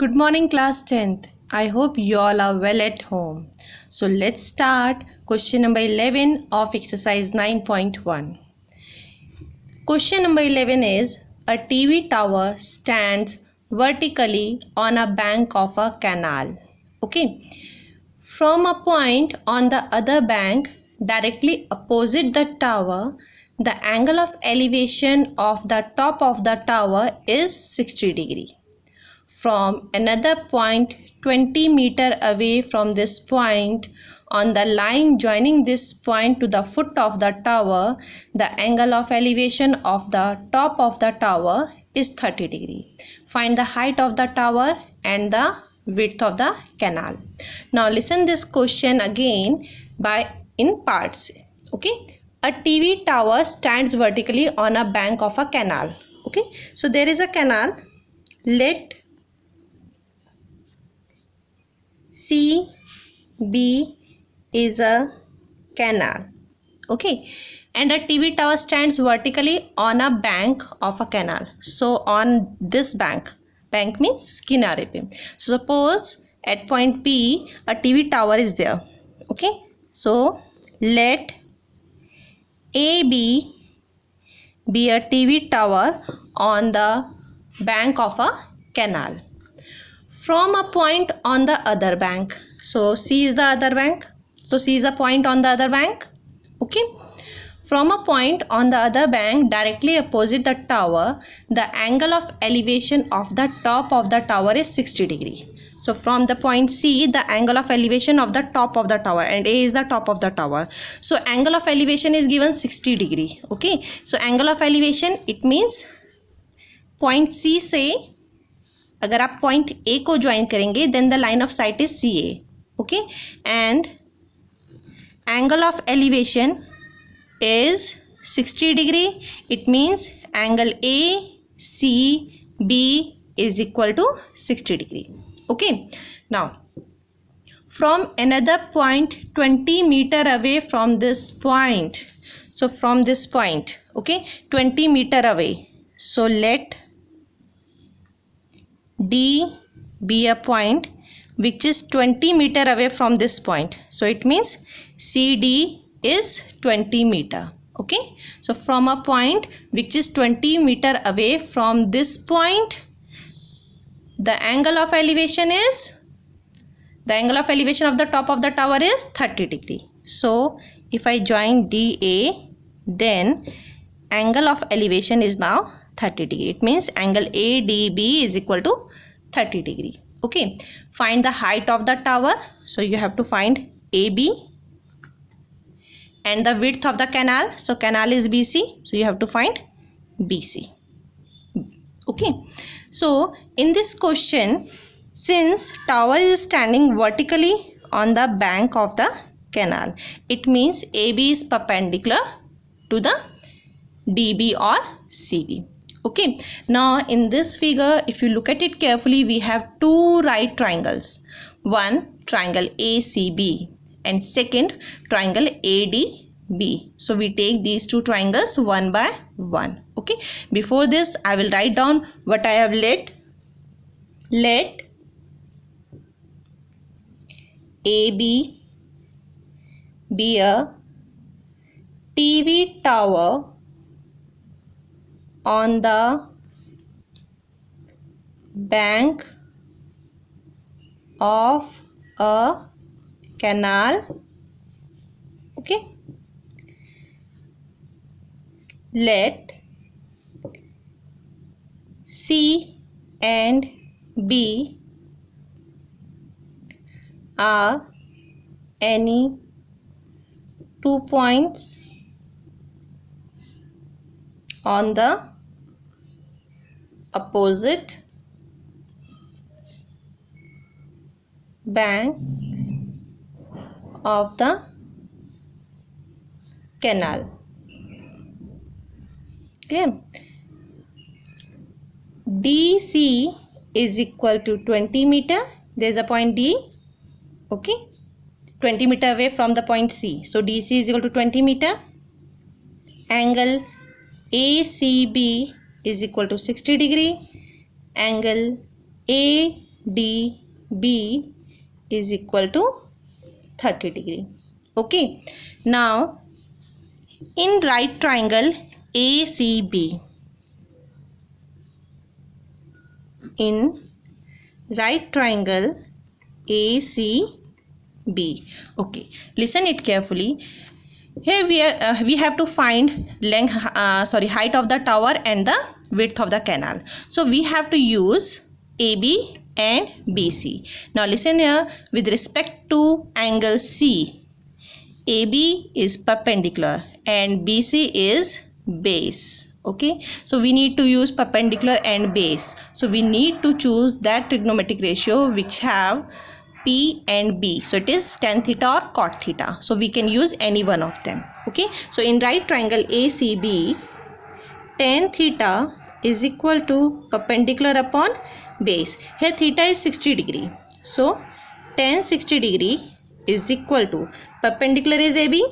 Good morning, class 10th. I hope you all are well at home. So let's start question number 11 of exercise 9.1. Question number 11 is a TV tower stands vertically on a bank of a canal. Okay. From a point on the other bank directly opposite the tower, the angle of elevation of the top of the tower is 60 degree. From another point 20 meter away from this point, on the line joining this point to the foot of the tower, the angle of elevation of the top of the tower is 30 degree. Find the height of the tower and the width of the canal. Now listen this question again in parts. Okay, a TV tower stands vertically on a bank of a canal. Okay, so there is a canal. Let CB is a canal. Okay, and a TV tower stands vertically on a bank of a canal. So on this bank means kinare pe. So suppose at point P a TV tower is there. Okay, so let AB be a TV tower on the bank of a canal. From a point on the other bank. So C is the other bank. So C is a point on the other bank. Okay. From a point on the other bank directly opposite the tower, the angle of elevation of the top of the tower is 60 degree. So from the point C, the angle of elevation of the top of the tower, and A is the top of the tower. So angle of elevation is given 60 degree. Okay. So angle of elevation, it means point C से अगर आप point A को join करेंगे then the line of sight is C A. Okay, and angle of elevation is 60 degree. It means angle A C B is equal to 60 degree. Okay, now from another point 20 metre away from this point. So from this point, okay, 20 metre away. So let D be a point which is 20 meter away from this point. So it means CD is 20 meter. Okay. So from a point which is 20 meter away from this point, the angle of elevation of the top of the tower is 30 degree. So if I join DA, then angle of elevation is now 30 degree. It means angle ADB is equal to 30 degree. Okay, find the height of the tower. So you have to find AB and the width of the canal. So canal is BC. So you have to find BC. Okay, so in this question, since tower is standing vertically on the bank of the canal, it means AB is perpendicular to the DB or CB. Okay, now in this figure, if you look at it carefully, we have two right triangles. One triangle ACB and second triangle ADB. So we take these two triangles one by one. Okay, before this I will write down what I have let AB be a TV tower on the bank of a canal. Okay, let C and B are any two points on the opposite banks of the canal. Clear? DC is equal to 20 meter. There is a point D. Okay, 20 meter away from the point C. So DC is equal to 20 meter. Angle ACB is equal to 60 degree. Angle DB is equal to 30 degree. Okay, now in right triangle ACB, in right triangle ACB, okay, listen it carefully. Here we have to find length, height of the tower and the width of the canal. So we have to use AB and BC. Now listen here, with respect to angle C, AB is perpendicular and BC is base. Okay, so we need to use perpendicular and base. So we need to choose that trigonometric ratio which have P and B. So it is tan theta or cot theta. So we can use any one of them. Okay, so in right triangle ACB, tan theta is equal to perpendicular upon base. Here theta is 60 degree. So tan 60 degree is equal to perpendicular is AB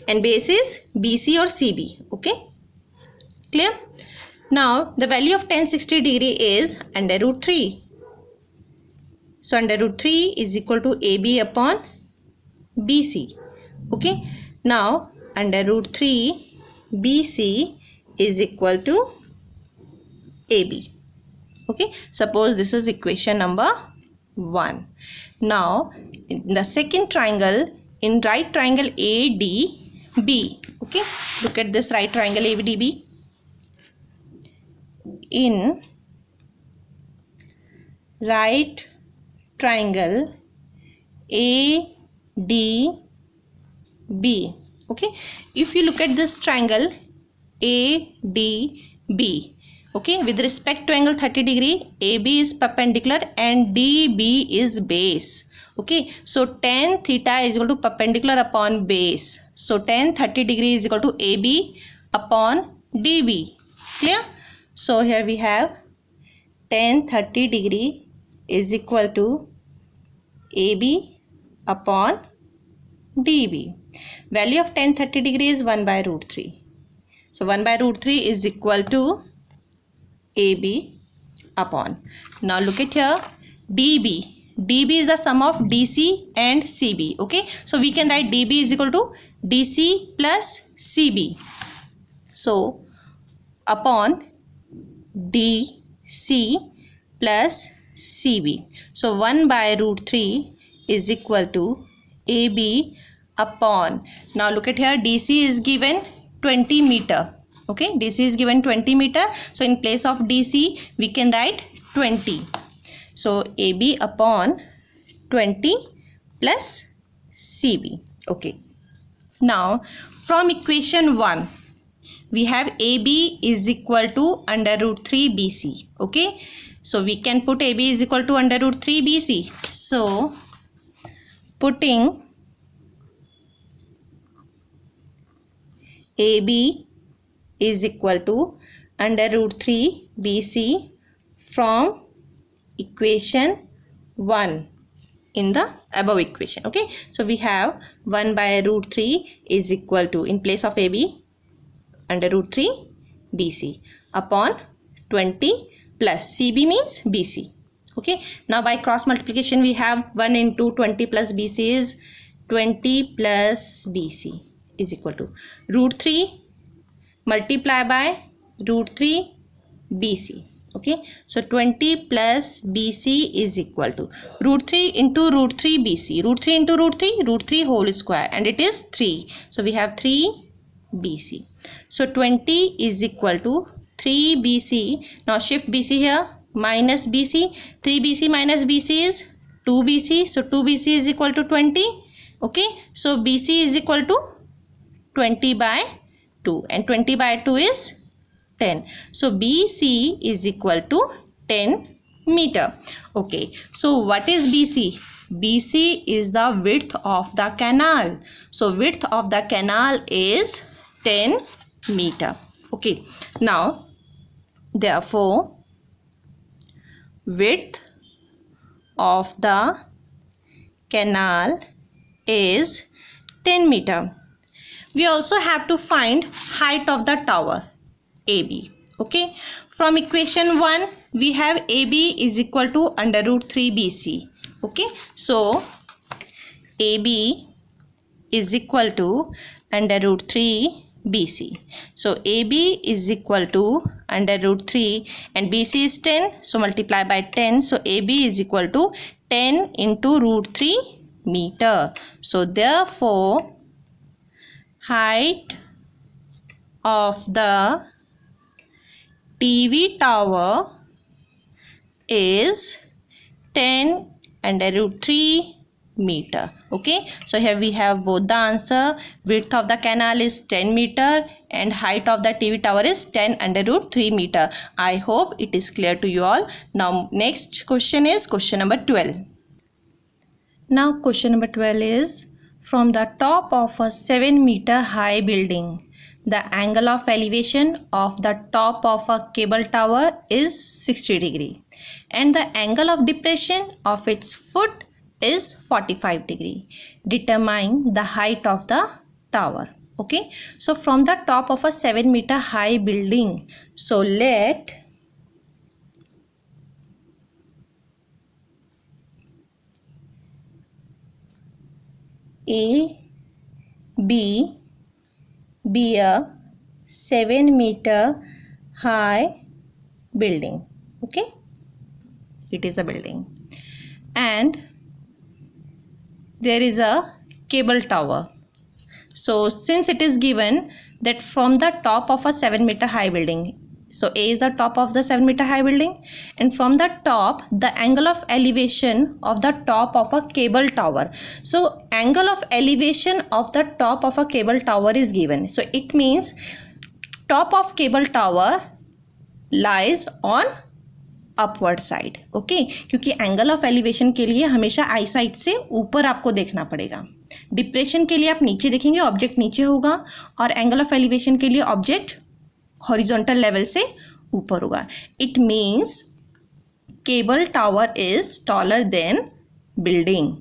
and base is BC or CB. Okay, clear? Now the value of tan 60 degree is under root 3. So under root 3 is equal to AB upon BC. Okay, now under root 3 BC is equal to AB. Okay, suppose this is equation number 1. Now in the second triangle, in right triangle ADB, okay, look at this right triangle ADB. In right triangle ADB, okay, if you look at this triangle ADB, okay, with respect to angle 30 degree, AB is perpendicular and DB is base. Okay, so tan theta is equal to perpendicular upon base. So tan 30 degree is equal to AB upon DB. Clear? So here we have tan 30 degree is equal to AB upon DB. Value of tan 30 degree is 1 by root 3. So 1 by root 3 is equal to AB upon. Now look at here, DB. DB is the sum of DC and CB. Okay, so we can write DB is equal to DC plus CB. So upon DC plus CB. So 1 by root 3 is equal to AB upon. Now look at here, DC is given 20 meter. Okay, DC is given 20 meter. So in place of DC we can write 20. So AB upon 20 plus CB. Okay, now from equation 1 we have AB is equal to under root 3 BC. Okay, so we can put AB is equal to under root 3 BC. So putting AB is equal to under root 3 BC from equation 1 in the above equation. Okay, so we have 1 by root 3 is equal to, in place of AB, under root 3 BC upon 20 plus CB means BC. Okay, now by cross multiplication we have 1 into 20 plus BC is 20 plus BC is equal to root 3 multiply by root 3 BC. Okay, so 20 plus BC is equal to root 3 into root 3 BC. Root 3 into root 3 whole square, and it is 3. So we have 3 BC. So 20 is equal to 3 BC. Now shift BC here, minus BC. 3 BC minus BC is 2 BC. So 2 BC is equal to 20. Okay, so BC is equal to 20 by 2, and 20 by 2 is 10. So BC is equal to 10 meter. Okay, so what is BC? BC is the width of the canal. So width of the canal is 10 meter. Okay, now therefore width of the canal is 10 meter. We also have to find height of the tower AB. Okay, from equation 1 we have AB is equal to under root 3 BC. Okay, so AB is equal to under root 3 BC. So AB is equal to under root 3 and BC is 10. So multiply by 10. So AB is equal to 10 into root 3 meter. So therefore height of the TV tower is 10 under root 3 meter. Okay, so here we have both the answer. Width of the canal is 10 meter and height of the TV tower is 10 under root 3 meter. I hope it is clear to you all. Now next question is question number 12. Now question number 12 is, from the top of a 7-meter high building, the angle of elevation of the top of a cable tower is 60 degree and the angle of depression of its foot is 45 degree. Determine the height of the tower. Okay, so from the top of a 7-meter high building, so let A, B be a 7-meter high building. Okay, it is a building and there is a cable tower. So since it is given that from the top of a 7-meter high building, so A is the top of the 7-meter high building and from the top the angle of elevation of the top of a cable tower. So angle of elevation of the top of a cable tower is given. So it means top of cable tower lies on upward side. Okay, क्योंकि angle of elevation के लिए हमेशा आई side से ऊपर आपको देखना पड़ेगा. Depression के लिए आप नीचे देखेंगे, ऑब्जेक्ट नीचे होगा और एंगल ऑफ एलिवेशन के लिए ऑब्जेक्ट हॉरिजॉन्टल लेवल से ऊपर होगा. It means cable tower is taller than building.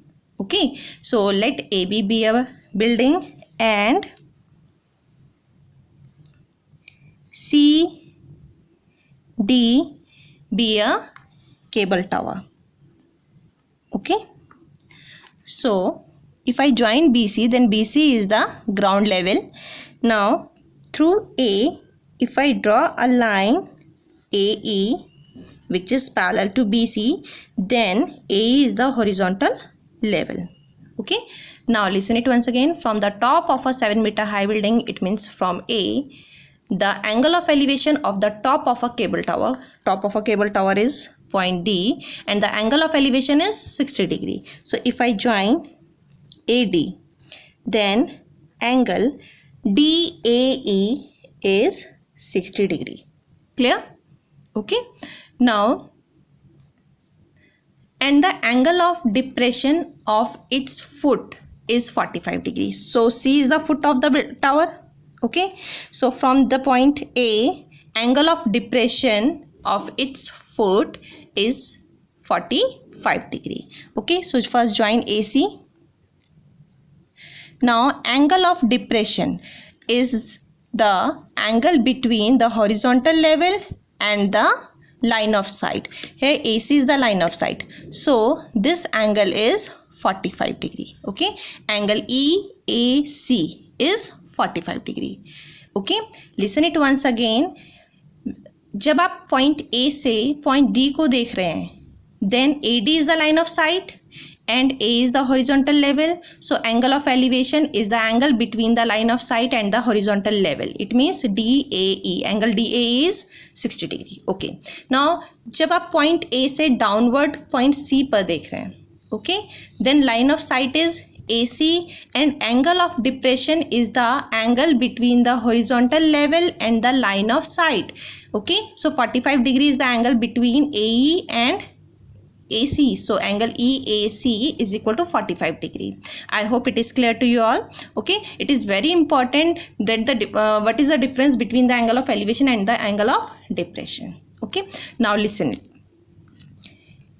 Okay, so let A B a building and C D be a cable tower. Okay, so if I join BC, then BC is the ground level. Now through A, if I draw a line AE which is parallel to BC, then AE is the horizontal level. Okay, now listen it once again. From the top of a 7-meter high building, it means from A, the angle of elevation of the top of a cable tower is point D and the angle of elevation is 60 degree. So if I join AD, then angle DAE is 60 degree. Clear? Okay, now and the angle of depression of its foot is 45 degrees. So C is the foot of the tower. Okay, so from the point A, angle of depression of its foot is 45 degree. Okay, so first join AC. Now angle of depression is the angle between the horizontal level and the line of sight. Here AC is the line of sight, so this angle is 45 degree. Okay, angle EAC is 45 degree. Okay, listen it once again. जब आप point A से point D को देख रहे हैं, then AD is the line of sight and A is the horizontal level. So angle of elevation is the angle between the line of sight and the horizontal level. It means DAE. Angle DAE is 60 degree. Okay, now जब आप point A से downward point C पर देख रहे हैं, okay, then line of sight is AC and angle of depression is the angle between the horizontal level and the line of sight. Okay, so 45 degree is the angle between AE and AC. So angle EAC is equal to 45 degree. I hope it is clear to you all. Okay, it is very important that the what is the difference between the angle of elevation and the angle of depression. Okay, now listen.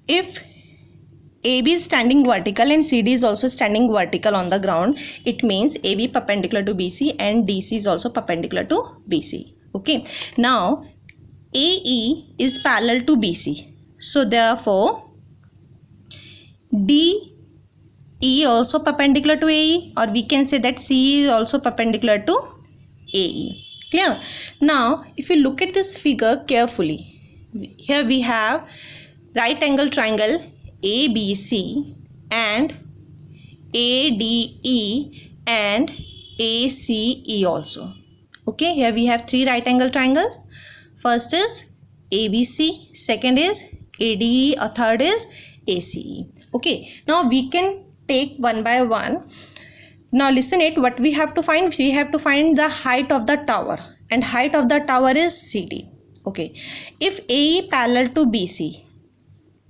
If AB is standing vertical and CD is also standing vertical on the ground, it means AB perpendicular to BC and DC is also perpendicular to BC. Okay, now AE is parallel to BC. So therefore DE also perpendicular to AE, or we can say that CE is also perpendicular to AE. Clear? Now if you look at this figure carefully, here we have right angle triangle ABC and ADE and ACE also. Okay, here we have three right angle triangles. First is ABC, second is ADE, or third is ACE. Okay, now we can take one by one. Now listen it, what we have to find? We have to find the height of the tower, and height of the tower is CD. Okay, if AE parallel to BC,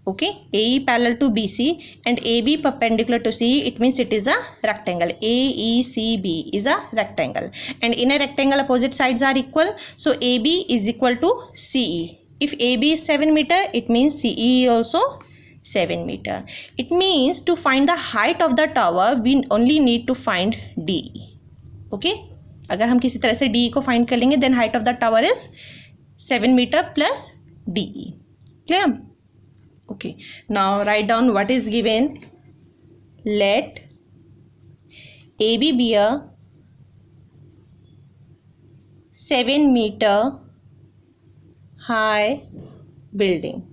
okay, AE parallel to BC and AB perpendicular to CE, it means it is a rectangle. AECB is a rectangle, and in a rectangle opposite sides are equal, so AB is equal to CE. If AB is 7 meter, it means CE also 7 meter. It means to find the height of the tower we only need to find DE. Okay, अगर हम किसी तरह से DE को find कर लेंगे, then height of the tower is 7 meter plus DE. Clear? Okay, now write down what is given. Let AB be a 7 meter high building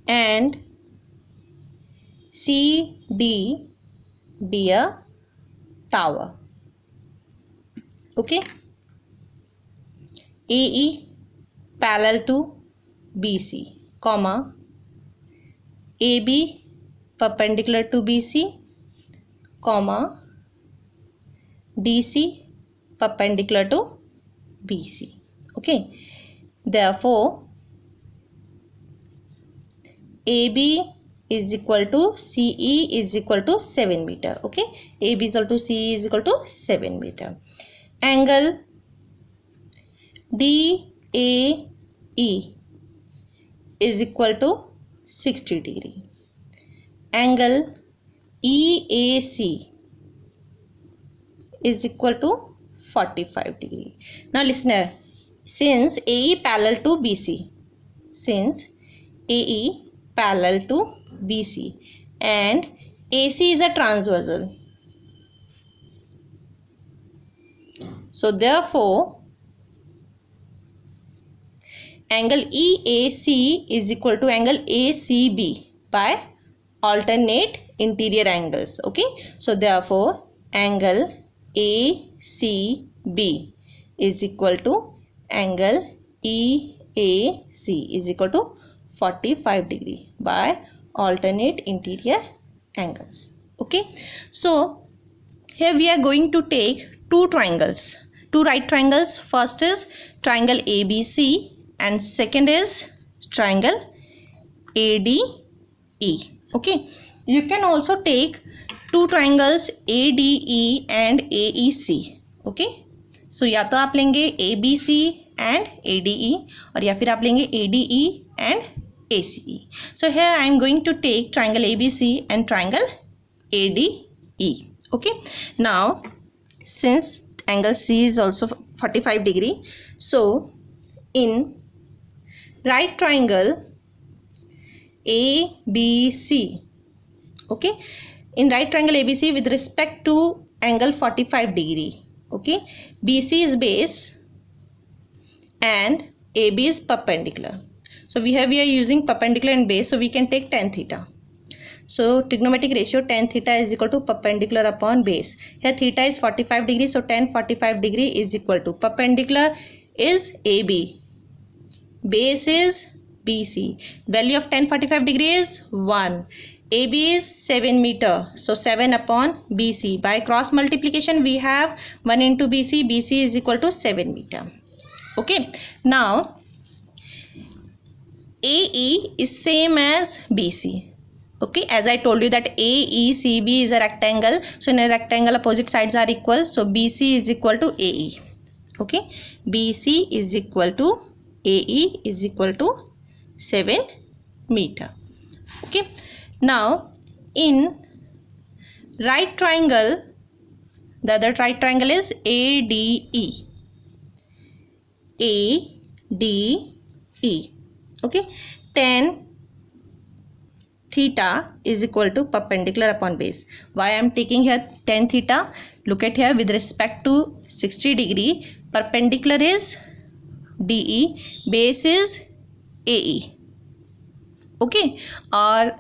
and CD be a tower. Okay, AE parallel to BC, comma, AB perpendicular to BC, comma, DC perpendicular to BC. Okay, therefore AB is equal to CE is equal to 7 meter. Okay, AB is equal to CE is equal to 7 meter. Angle DAE is equal to 60 degree. Angle EAC is equal to 45 degree. Now listen here, since AE parallel to BC, since AE parallel to BC and AC is a transversal, so therefore angle EAC is equal to angle ACB by alternate interior angles. Okay, so therefore angle ACB is equal to angle EAC is equal to 45 degree by alternate interior angles. Okay, so here we are going to take two triangles, two right triangles. First is triangle ABC and second is triangle ADE. Okay, you can also take two triangles ADE and AEC. Okay, so या तो आप लेंगे ABC and ADE और या फिर आप लेंगे ADE and ACE. So here I am going to take triangle ABC and triangle ADE. Okay, now since angle C is also 45 degree, so in right triangle ABC, okay, in right triangle ABC with respect to angle 45 degree, okay, BC is base and AB is perpendicular. So we are using perpendicular and base, so we can take tan theta. So trigonometric ratio tan theta is equal to perpendicular upon base. Here theta is 45 degree, so tan 45 degree is equal to perpendicular is AB, base is BC. Value of tan 45 degree is 1. AB is 7 meter, so 7 upon BC. By cross multiplication we have 1 into BC. BC is equal to 7 meter. Okay, now AE is same as BC. Okay, as I told you that AECB is a rectangle, so in a rectangle opposite sides are equal, so BC is equal to AE. Okay, BC is equal to AE is equal to 7 meter. Okay, now in right triangle, the other right triangle is ADE. ADE. Okay, tan theta is equal to perpendicular upon base. Why I am taking here tan theta? Look at here, with respect to 60 degree, perpendicular is DE, base is AE. Okay, or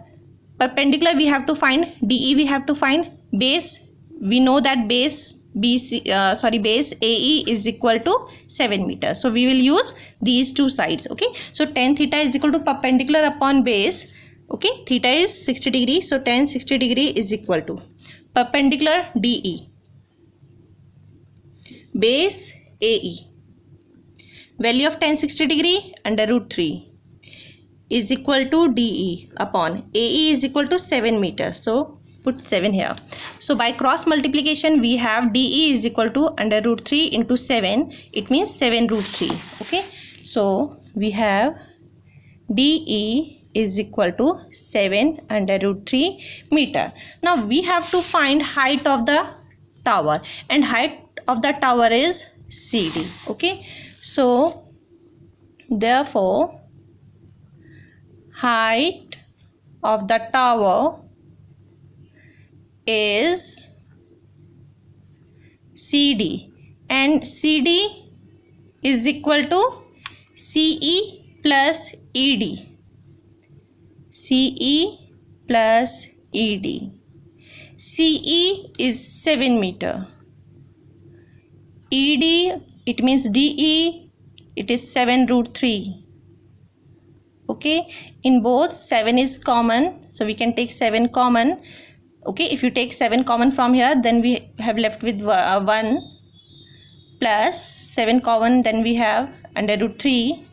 perpendicular we have to find, DE we have to find, base we know that base base AE is equal to 7 meters. So we will use these two sides. Okay, so tan theta is equal to perpendicular upon base. Okay, theta is 60 degree, so tan 60 degree is equal to perpendicular DE, base AE. Value of tan 60 degree under root 3 is equal to DE upon AE is equal to 7 meters. So put 7 here. So by cross multiplication we have DE is equal to under root 3 into 7. It means 7 root 3. Okay, so we have DE is equal to 7 under root 3 meter. Now we have to find height of the tower, and height of the tower is CD. Okay, so therefore height of the tower is CD, and CD is equal to CE plus ED. CE plus ED. CE is 7 meter. ED, it means DE, it is 7 root 3. Okay, in both 7 is common, so we can take 7 common. Okay, if you take 7 common from here, then we have left with 1 plus 7 common, then we have under root 3.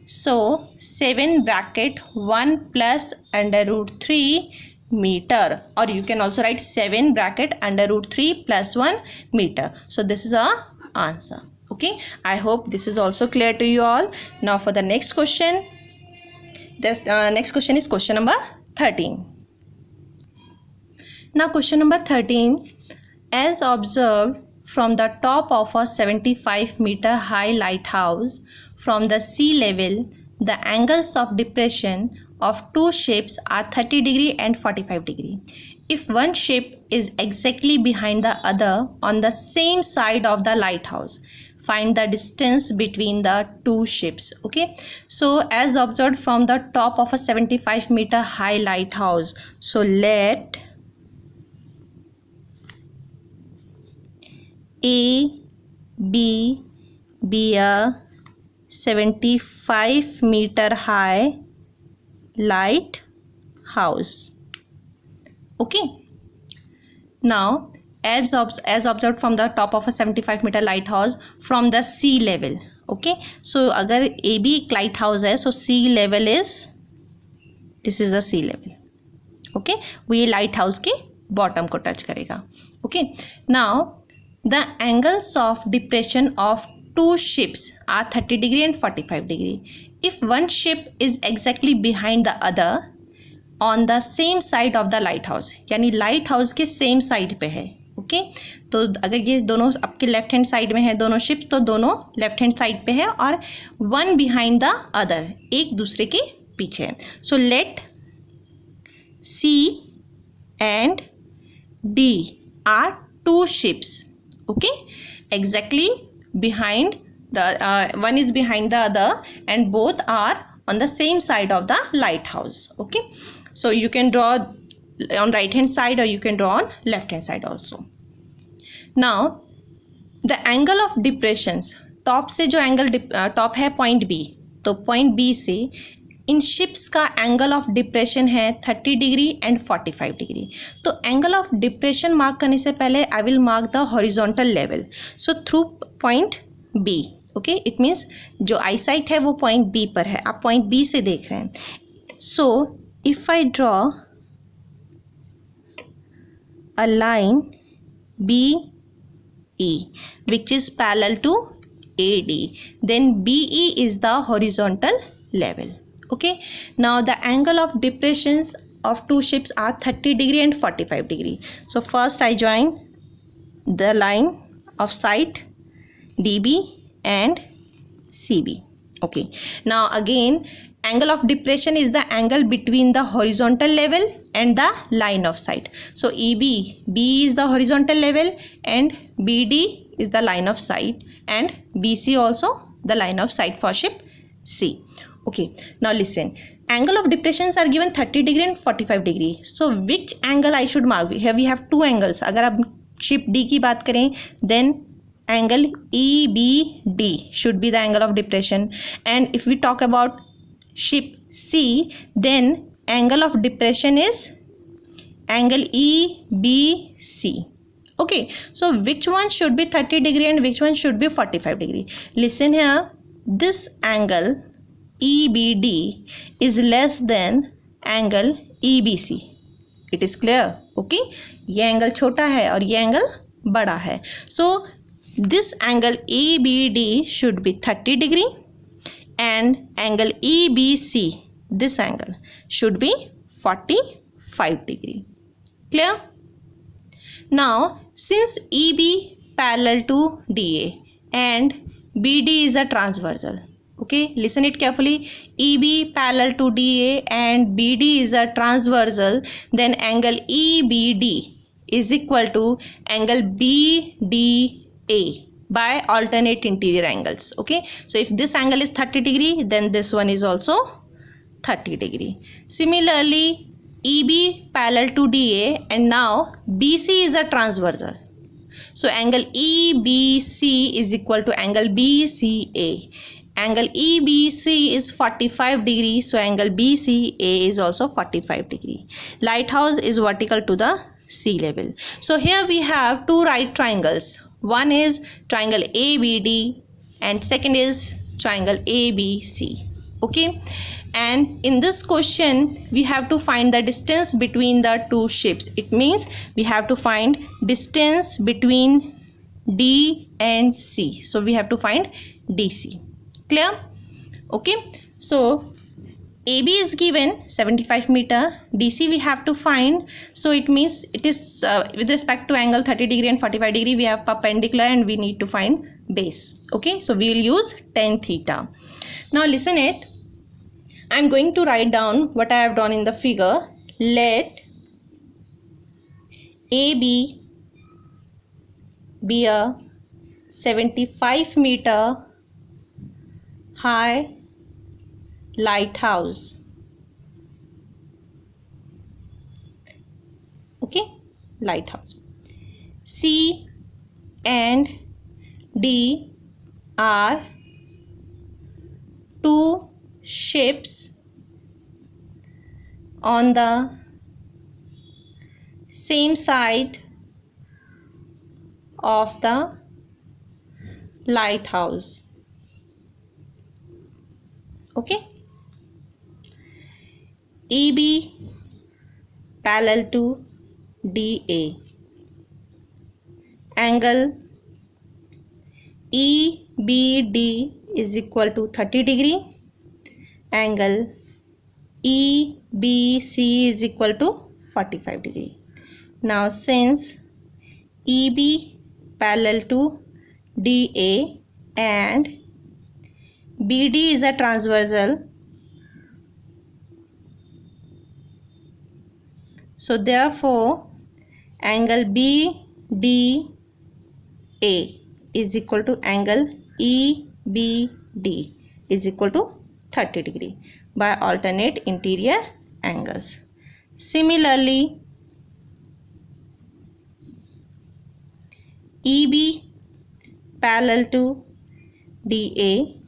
So 7 bracket 1 plus under root 3 meter, or you can also write 7 bracket under root 3 plus 1 meter. So this is our answer. Okay, I hope this is also clear to you all. Now for the next question. This next question is question number 13. Now question number 13. As observed from the top of a 75 meter high lighthouse from the sea level, the angles of depression of two ships are 30 degree and 45 degree. If one ship is exactly behind the other on the same side of the lighthouse, find the distance between the two ships. Okay, so as observed from the top of a 75 meter high lighthouse, so let A, B be a 75 meter high lighthouse. Okay, now as observed from the top of a 75 meter lighthouse from the sea level. Okay, so अगर AB एक lighthouse है, so sea level is, this is the sea level. Okay, वो ये lighthouse के bottom को touch करेगा. Okay, now the angles of depression of two ships are 30 degree and 45 degree. If one ship is exactly behind the other on the same side of the lighthouse, यानी lighthouse के same side पे है. Okay, तो अगर ये दोनों आपके left hand side में है दोनों शिप्स, तो दोनों लेफ्ट हैंड साइड पे है और वन बिहाइंड द अदर, एक दूसरे के पीछे है. So let C and D are two ships. Okay, exactly behind the one is behind the other and both are on the same side of the lighthouse. Okay, so you can draw on right hand side or you can draw on left hand side also. Now the angle of depressions, top से जो angle top है point B, तो point B से इन ships का angle of depression है 30 degree and 45 degree. तो angle of depression mark करने से पहले I will mark the horizontal level. So through point B. Okay, it means जो आई साइट है वो पॉइंट बी पर है, आप पॉइंट बी से देख रहे हैं. So if I draw a line B E which is parallel to A D, then B E is the horizontal level. Okay, now the angle of depressions of two ships are 30 degree and 45 degree. So first I join the line of sight DB and CB. Okay, now again, angle of depression is the angle between the horizontal level and the line of sight. So B is the horizontal level and BD is the line of sight, and BC also the line of sight for ship C. Okay, now listen, angle of depressions are given 30 degree and 45 degree. So which angle I should mark? Here we have two angles. अगर आप ship D की बात करें, then angle EBD should be the angle of depression, and if we talk about ship C, then angle of depression is angle EBC. Okay, so which one should be 30 degree and which one should be 45 degree? Listen here, this angle EBD is less than angle EBC. It is clear? Okay, ये angle छोटा है और ये angle बड़ा है. So this angle EBD should be 30 degree and angle EBC, this angle should be 45 degree. Clear? Now since EB parallel to DA and BD is a transversal, okay, listen it carefully, EB parallel to DA and BD is a transversal, then angle EBD is equal to angle BDA by alternate interior angles. Okay, so if this angle is 30 degree, then this one is also 30 degree. Similarly, EB parallel to DA and now BC is a transversal. So angle EBC is equal to angle BCA. Angle EBC is 45 degree, so angle BCA is also 45 degree. Lighthouse is vertical to the sea level. So here we have two right triangles. One is triangle ABD and second is triangle ABC. Okay, and in this question we have to find the distance between the two ships. It means we have to find distance between D and C. So we have to find DC. Clear? Okay, so AB is given 75 meter, DC we have to find, so it means it is with respect to angle 30 degree and 45 degree we have perpendicular and we need to find base. Okay, so we will use tan theta. Now listen it, I am going to write down what I have done in the figure. Let AB be a 75 meter high lighthouse. Okay, lighthouse. C and D are two ships on the same side of the lighthouse. Okay, EB parallel to DA, angle EBD is equal to 30 degree, angle EBC is equal to 45 degree. Now since EB parallel to DA and BD is a transversal, so therefore angle BDA is equal to angle EBD is equal to 30 degree by alternate interior angles. Similarly, EB parallel to DA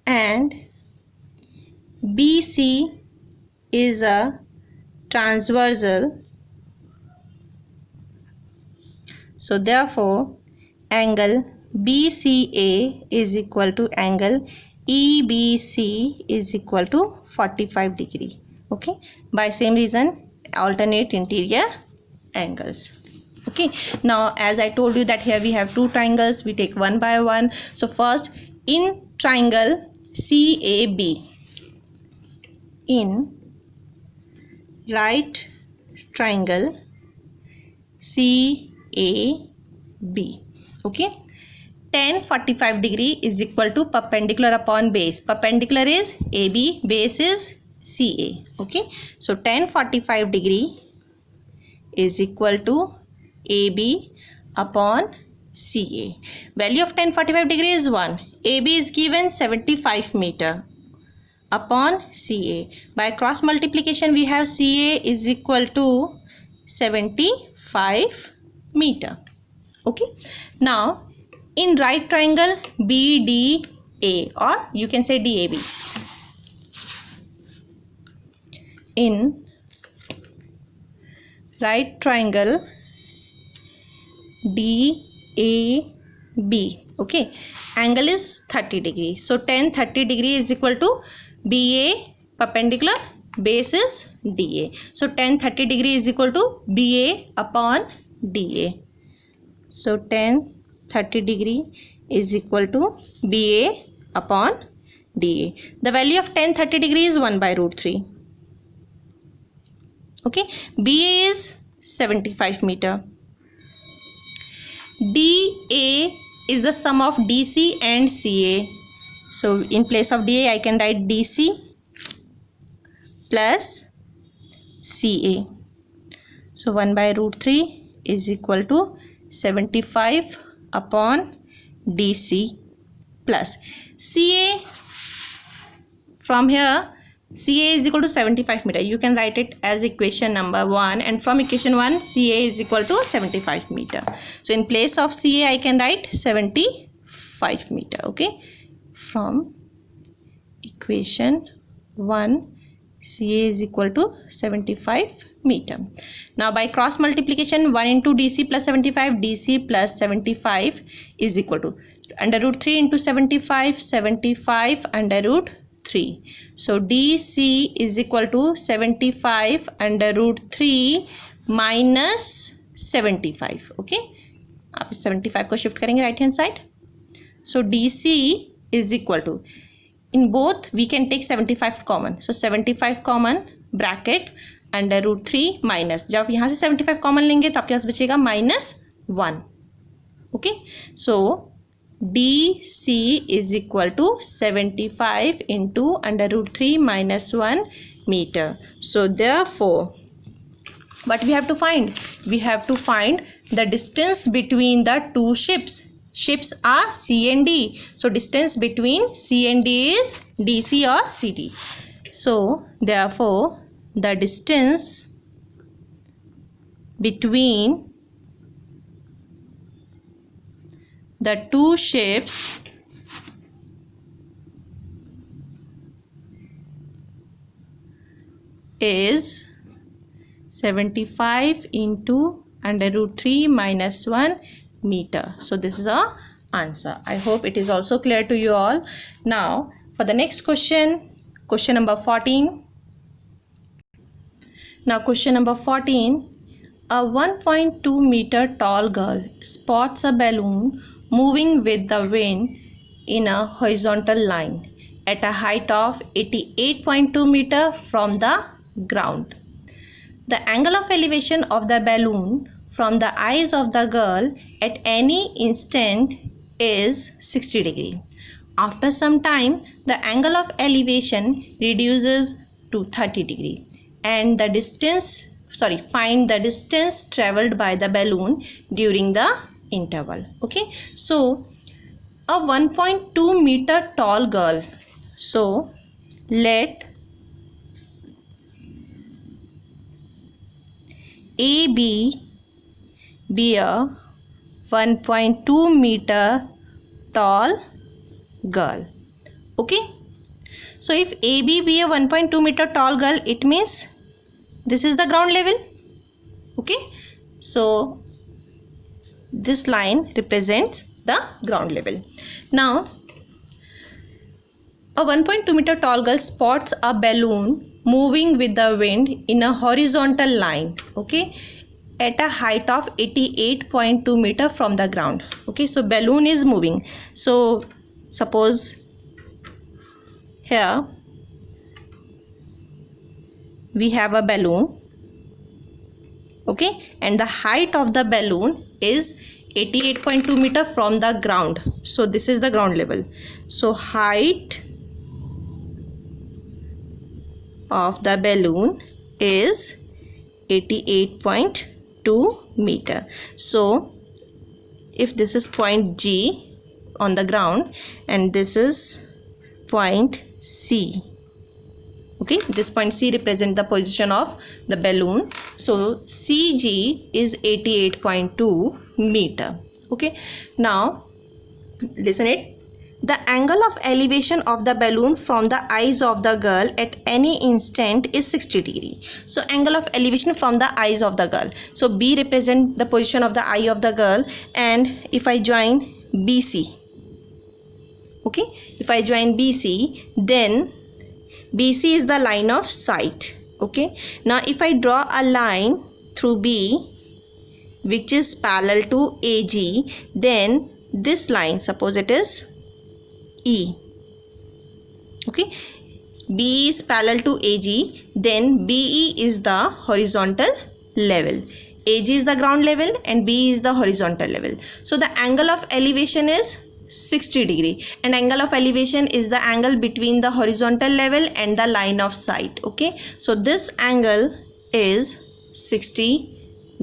and BC is a transversal, so therefore angle BCA is equal to angle EBC is equal to 45 degree. Okay, by same reason alternate interior angles. Okay, now as I told you that here we have two triangles, we take one by one. So first in triangle CAB, in right triangle CAB, okay, tan 45 degree is equal to perpendicular upon base. Perpendicular is AB, base is CA. Okay, so tan 45 degree is equal to AB upon CA. Value of tan 45 degree is 1. AB is given 75 meter upon CA. By cross multiplication we have CA is equal to 75 meter. Okay, now in right triangle BDA, or you can say DAB, in right triangle DAB, okay, angle is 30 degree. So tan 30 degree is equal to BA perpendicular, base is DA. So tan 30 degree is equal to BA upon DA. So tan 30 degree is equal to BA upon DA. The value of tan 30 degree is 1 by root 3. Okay, BA is 75 meter. DA is the sum of DC and CA. So in place of DA I can write DC plus CA. So 1 by root 3 is equal to 75 upon DC plus CA. From here CA is equal to 75 meter. You can write it as equation number 1, and from equation 1 CA is equal to 75 meter. So in place of CA I can write 75 meter. Okay, from equation 1 CA is equal to 75 meter. Now by cross multiplication 1 into DC plus 75, DC plus 75 is equal to under root 3 into 75, 75 under root 3. So DC is equal to 75 under root 3 minus 75. Okay, आप 75 को shift करेंगे right hand side. So DC is equal to, in both we can take 75 common. So 75 common bracket under root 3 minus, जब आप यहाँ से 75 common लेंगे तो आपके पास बचेगा -1. Okay, so DC is equal to 75 into under root 3 minus 1 meter. So therefore what we have to find? We have to find the distance between the two ships. Ships are C and D. So distance between C and D is DC or CD. So therefore the distance between the two ships is 75 into under root 3 minus 1 meter. So this is our answer. I hope it is also clear to you all. Now for the next question, question number 14. Now question number 14. A 1.2 meter tall girl spots a balloon moving with the wind in a horizontal line at a height of 88.2 meter from the ground. The angle of elevation of the balloon from the eyes of the girl at any instant is 60 degree. After some time, the angle of elevation reduces to 30 degree, and the distance, find the distance traveled by the balloon during the interval. Okay, so a 1.2 meter tall girl. So let AB be a 1.2 meter tall girl. Okay, so if AB be a 1.2 meter tall girl, it means this is the ground level. Okay, so this line represents the ground level. Now a 1.2 meter tall girl spots a balloon moving with the wind in a horizontal line, okay, at a height of 88.2 meter from the ground. Okay, so balloon is moving. So suppose here we have a balloon, okay, and the height of the balloon is 88.2 meter from the ground. So this is the ground level. So height of the balloon is 88.2 meter. So if this is point G on the ground and this is point C, okay, this point C represent the position of the balloon. So CG is 88.2 meter. Okay, now listen it. The angle of elevation of the balloon from the eyes of the girl at any instant is 60 degree. So angle of elevation from the eyes of the girl. So B represent the position of the eye of the girl, and if I join BC, okay, if I join BC, then BC is the line of sight. Okay, now if I draw a line through B which is parallel to AG, then this line, suppose it is E, okay, B is parallel to AG, then BE is the horizontal level, AG is the ground level and B is the horizontal level. So the angle of elevation is 60 degree, and angle of elevation is the angle between the horizontal level and the line of sight. Okay, so this angle is 60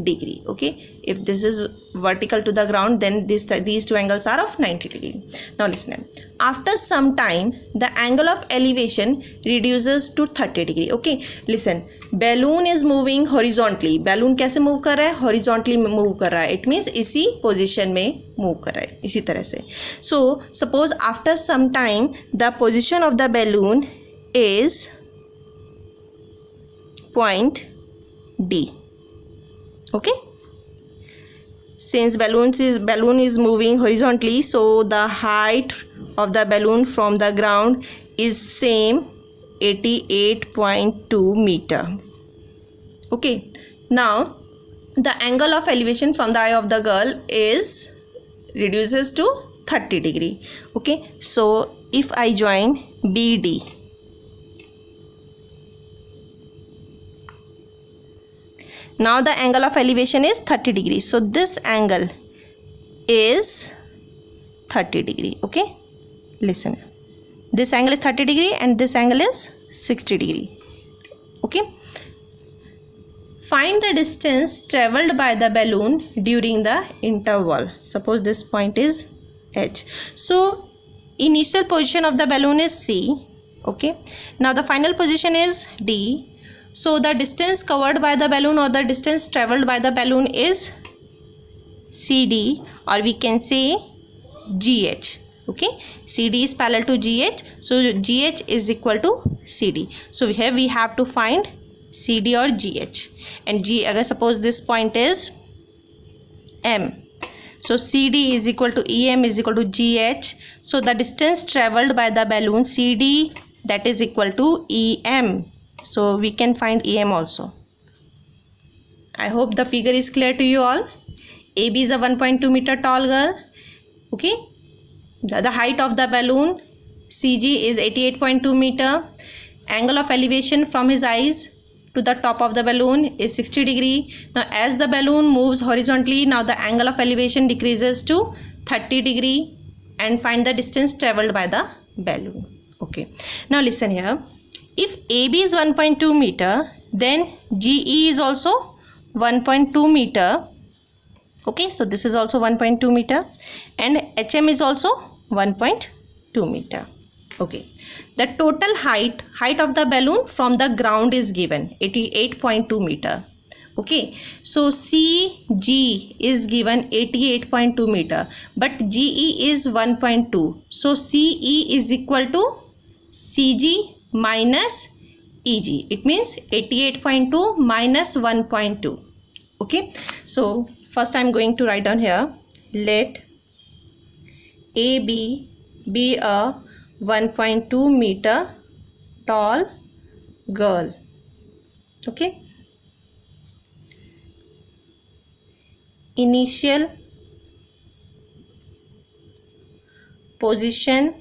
degree. Okay, if this is vertical to the ground, then these two angles are of 90 degree. Now listen, after some time the angle of elevation reduces to 30 degree. Okay, listen, balloon is moving horizontally. balloon कैसे move कर रहा है? horizontally move कर रहा है. it means इसी position में move कर रहा है, इसी तरह से. So suppose after some time the position of the balloon is point D. Okay, since balloon is moving horizontally, so the height of the balloon from the ground is same 88.2 meter. Okay, now the angle of elevation from the eye of the girl is reduces to 30 degree. Okay, so if I join BD, now the angle of elevation is 30 degrees. So this angle is 30 degree. Okay, listen, this angle is 30 degree and this angle is 60 degree. Okay, find the distance traveled by the balloon during the interval. Suppose this point is H. So initial position of the balloon is C. Okay, now the final position is D. So the distance covered by the balloon or the distance traveled by the balloon is CD, or we can say GH. Okay, CD is parallel to GH, so GH is equal to CD. So here we have to find CD or GH, and G, agar suppose this point is M, so CD is equal to EM is equal to GH. So the distance traveled by the balloon CD, that is equal to EM. So we can find EM also. I hope the figure is clear to you all. AB is a 1.2 meter tall girl. Okay, the height of the balloon CG is 88.2 meter. Angle of elevation from his eyes to the top of the balloon is 60 degree. Now as the balloon moves horizontally, now the angle of elevation decreases to 30 degree, and find the distance traveled by the balloon. Okay, now listen here. If AB is 1.2 meter, then GE is also 1.2 meter. Okay, so this is also 1.2 meter, and HM is also 1.2 meter. Okay, the total height of the balloon from the ground is given 88.2 meter. Okay, so CG is given 88.2 meter, but GE is 1.2. So CE is equal to CG minus EG. It means 88.2 minus 1.2. Okay, so first I am going to write down here, let AB be a 1.2 meter tall girl. Okay, initial position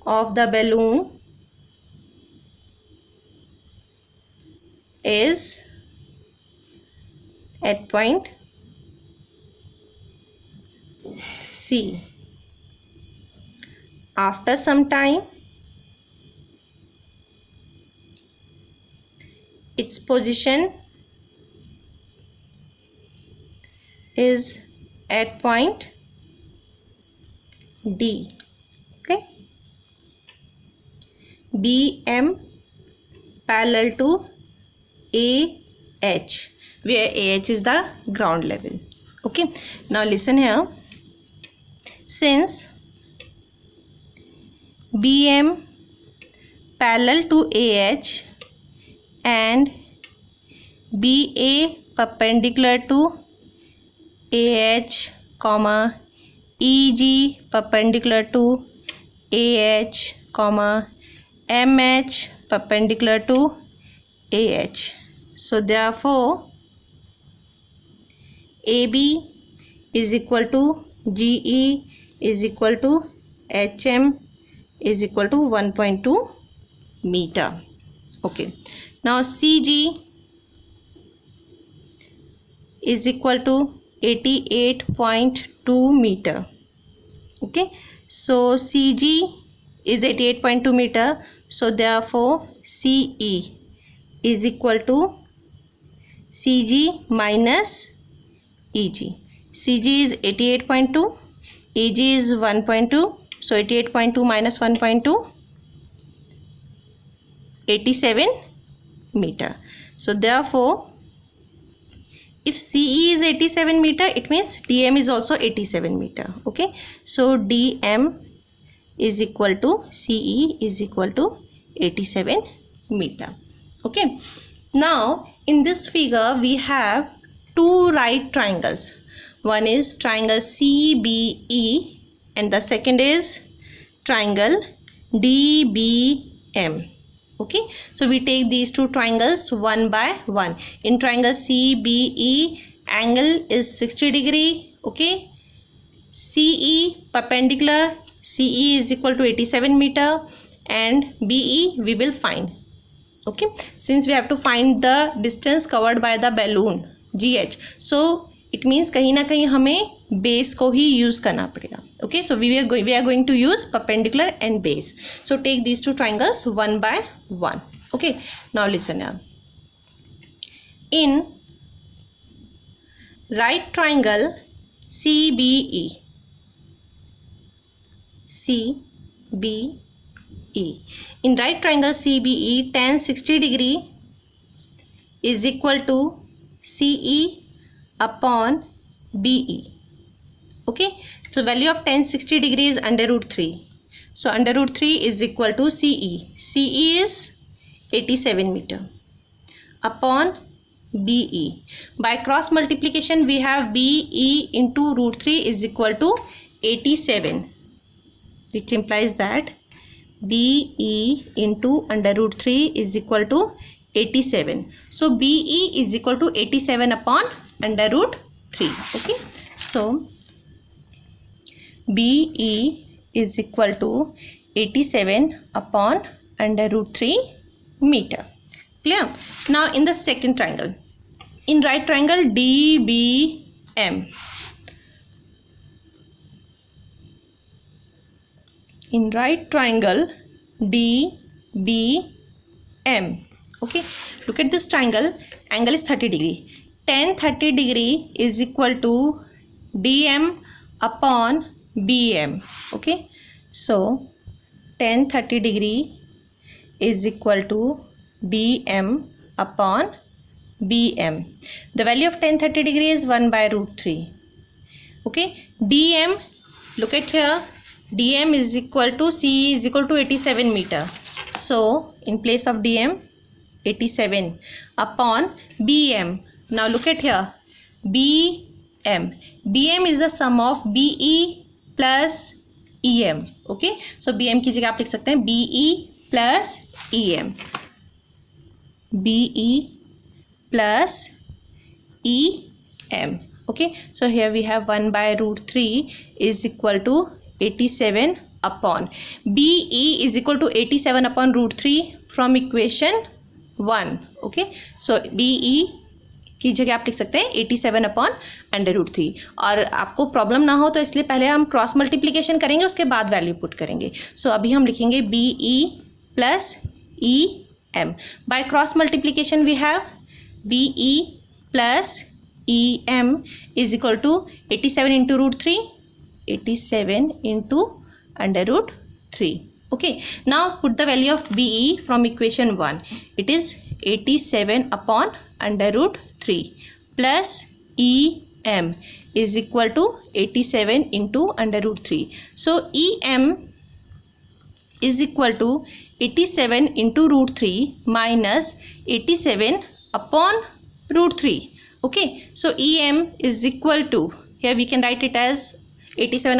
of the balloon is at point C. After some time, its position is at point D. Okay. BM parallel to AH, where AH is the ground level. Okay. Now listen here. Since BM parallel to AH and BA perpendicular to AH, comma EG perpendicular to AH, comma MH perpendicular to AH. So therefore AB is equal to GE is equal to HM is equal to 1.2 meter. Okay. Now CG is equal to 88.2 meter. Okay. So CG is 88.2 meter. So therefore CE is equal to CG minus EG. CG is 88.2, EG is 1.2. So 88.2 minus 1.2, 87 meter. So therefore, if CE is 87 meter, it means DM is also 87 meter. Okay. So DM is equal to CE is equal to 87 meter. Okay. Now in this figure we have two right triangles. One is triangle CBE and the second is triangle DBM. Okay, so we take these two triangles one by one. In triangle CBE, angle is 60 degree. Okay, CE perpendicular, CE is equal to 87 meter and BE we will find. Okay, since we have to find the distance covered by the balloon GH, so it means कहीं ना कहीं हमें base को ही use करना पड़ेगा. Okay, so we are going to use perpendicular and base. So take these two triangles one by one. Okay, now listen now. In right triangle CBE, in right triangle CBE, tan 60 degree is equal to CE upon BE. Okay, so value of tan 60 degree is under root 3. So under root 3 is equal to CE. CE is 87 meter upon BE. By cross multiplication we have BE into root 3 is equal to 87, which implies that BE into under root 3 is equal to 87. So BE is equal to 87 upon under root 3. Okay, so BE is equal to 87 upon under root 3 meter. Clear? Now in the second triangle, in right triangle DBM, in right triangle DBM, okay, look at this triangle, angle is 30 degree. Tan 30 degree is equal to DM upon BM. Okay, so tan 30 degree is equal to DM upon BM. The value of tan 30 degree is 1 by root 3. Okay, DM, look at here, DM is equal to CE is equal to 87 meter. So in place of DM, 87 upon BM. Now look at here, BM. BM is the sum of BE plus EM. Okay, so BM की जगह आप लिख सकते हैं BE plus EM. BE plus EM. Okay, so here we have 1 by root 3 is equal to 87 upon BE is equal to 87 upon root 3 from equation 1. Okay, so BE की जगह आप लिख सकते हैं 87/√3। और आपको प्रॉब्लम ना हो तो इसलिए पहले हम क्रॉस मल्टीप्लिकेशन करेंगे, उसके बाद वैल्यू पुट करेंगे। सो अभी हम लिखेंगे BE plus EM। By cross multiplication we have BE plus EM is equal to 87 into √3, 87 into √3। Okay, now put the value of BE from equation 1. It is 87/√3 plus EM is equal to 87 into √3. So EM is equal to 87 into √3 minus 87/√3. Okay, so EM is equal to, here we can write it as 87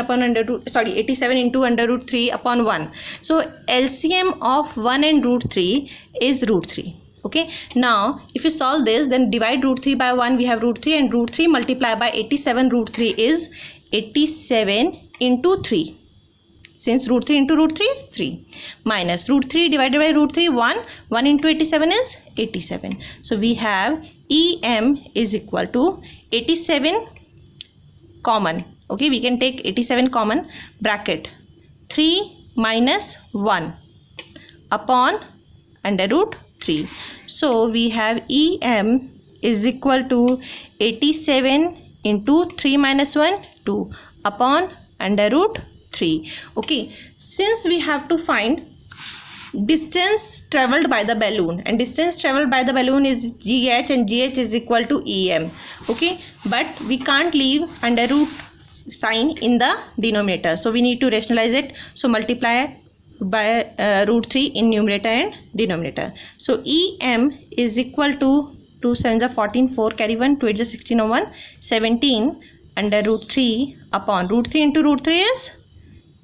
into √3 upon 1. So LCM of 1 and √3 is √3. Okay, now if you solve this, then divide √3 by 1, we have √3, and √3 multiplied by 87 √3 is 87 into 3. Since √3 into √3 is 3, minus √3 divided by √3, 1 into 87 is 87. So we have EM is equal to 87 common. Okay, we can take 87 common, bracket 3 minus 1 upon √3. So we have EM is equal to 87 into 3 minus 1, 2 upon √3. Okay, since we have to find distance traveled by the balloon, and distance traveled by the balloon is GH, and GH is equal to EM. Okay, but we can't leave √ sign in the denominator, so we need to rationalize it. So multiply by √3 in numerator and denominator. So EM is equal to 2 7s are 14, 4 carry 1, 2 8s are 16 on 1, 17 √3 upon √3 into √3 is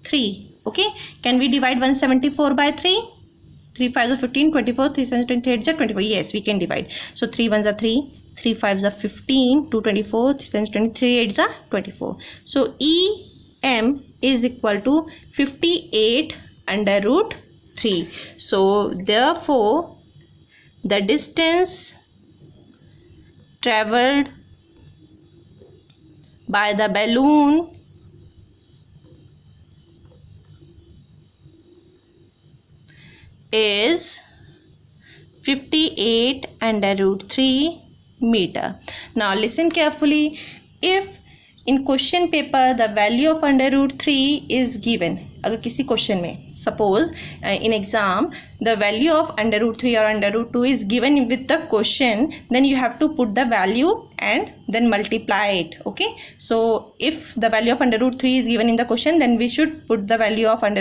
3. Okay, can we divide 174 by 3? 3 5s are 15, 24, 3 7s 28 are 24. Yes, we can divide. So 3 1s are 3, 3 5s are 15, 2 24, 3 7s 23, 8s are 24. So EM is equal to 58 √3. So therefore the distance traveled by the balloon is 58 √3 meter. Now listen carefully. If in question paper the value of √3 is given, अगर किसी question में suppose in exam the value of √3 or √2 is given with the question, then you have to put the value and then multiply it. Okay, so if the value of √3 is given in the question, then we should put the value of